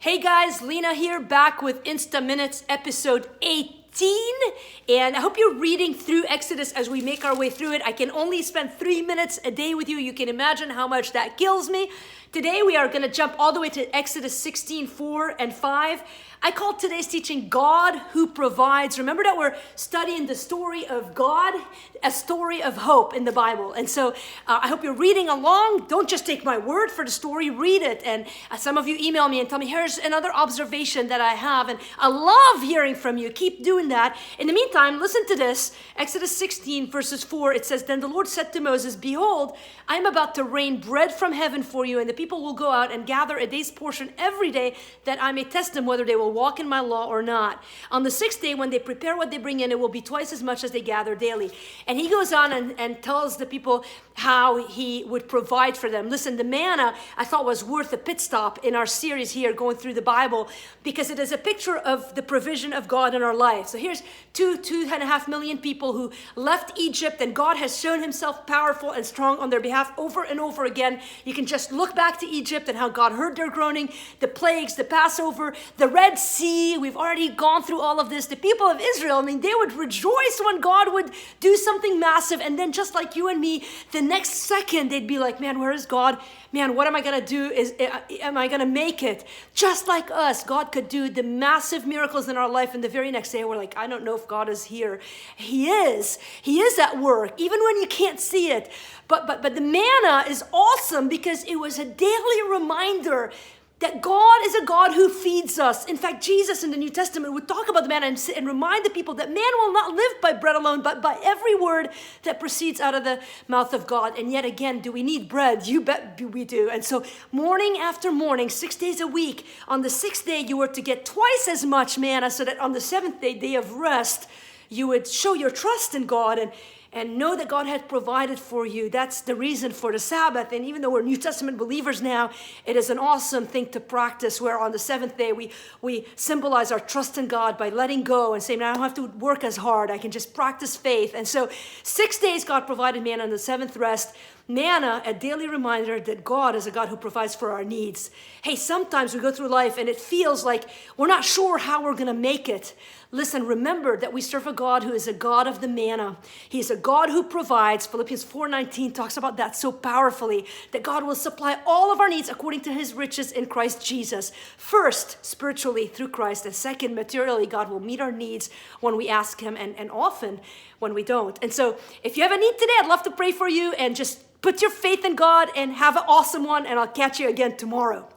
Hey guys, Lena here, back with Insta Minutes episode 18. And I hope you're reading through Exodus as we make our way through it. I can only spend 3 minutes a day with you. You can imagine how much that kills me. Today we are going to jump all the way to Exodus 16, 4 and 5. I call today's teaching God Who Provides. Remember that we're studying the story of God, a story of hope in the Bible. And so I hope you're reading along. Don't just take my word for the story, read it. And some of you email me and tell me, here's another observation that I have. And I love hearing from you. Keep doing that. In the meantime, listen to this. Exodus 16 verses 4, it says, Then the Lord said to Moses, Behold, I am about to rain bread from heaven for you, and the people will go out and gather a day's portion every day, that I may test them whether they will walk in my law or not. On the sixth day, when they prepare what they bring in, it will be twice as much as they gather daily. And he goes on and tells the people how he would provide for them. Listen, the manna I thought was worth a pit stop in our series here going through the Bible, because it is a picture of the provision of God in our life. So here's 2.5 million people who left Egypt, and God has shown himself powerful and strong on their behalf over and over again. You can just look back to Egypt and how God heard their groaning, the plagues, the Passover, the Red Sea. We've already gone through all of this. The people of Israel, they would rejoice when God would do something massive, and then just like you and me, the next second they'd be like, man, where is God? Man, what am I going to do? Am I going to make it? Just like us, God could do the massive miracles in our life, and the very next day we're like, I don't know if God is here. He is. He is at work, even when you can't see it. But the manna is awesome because it was a daily reminder that God is a God who feeds us. In fact, Jesus in the New Testament would talk about the manna and remind the people that man will not live by bread alone, but by every word that proceeds out of the mouth of God. And yet again, do we need bread? You bet we do. And so morning after morning, 6 days a week, on the sixth day, you were to get twice as much manna, so that on the seventh day, day of rest, you would show your trust in God and know that God had provided for you. That's the reason for the Sabbath. And even though we're New Testament believers now, it is an awesome thing to practice, where on the seventh day we symbolize our trust in God by letting go and saying, I don't have to work as hard. I can just practice faith. And so 6 days God provided manna, on the seventh rest. Manna, a daily reminder that God is a God who provides for our needs. Hey, sometimes we go through life and it feels like we're not sure how we're going to make it. Listen, remember that we serve a God who is a God of the manna. He is a God who provides. Philippians 4:19 talks about that so powerfully, that God will supply all of our needs according to his riches in Christ Jesus. First, spiritually through Christ, and second, materially, God will meet our needs when we ask him, and often when we don't. And so if you have a need today, I'd love to pray for you, and just put your faith in God and have an awesome one, and I'll catch you again tomorrow.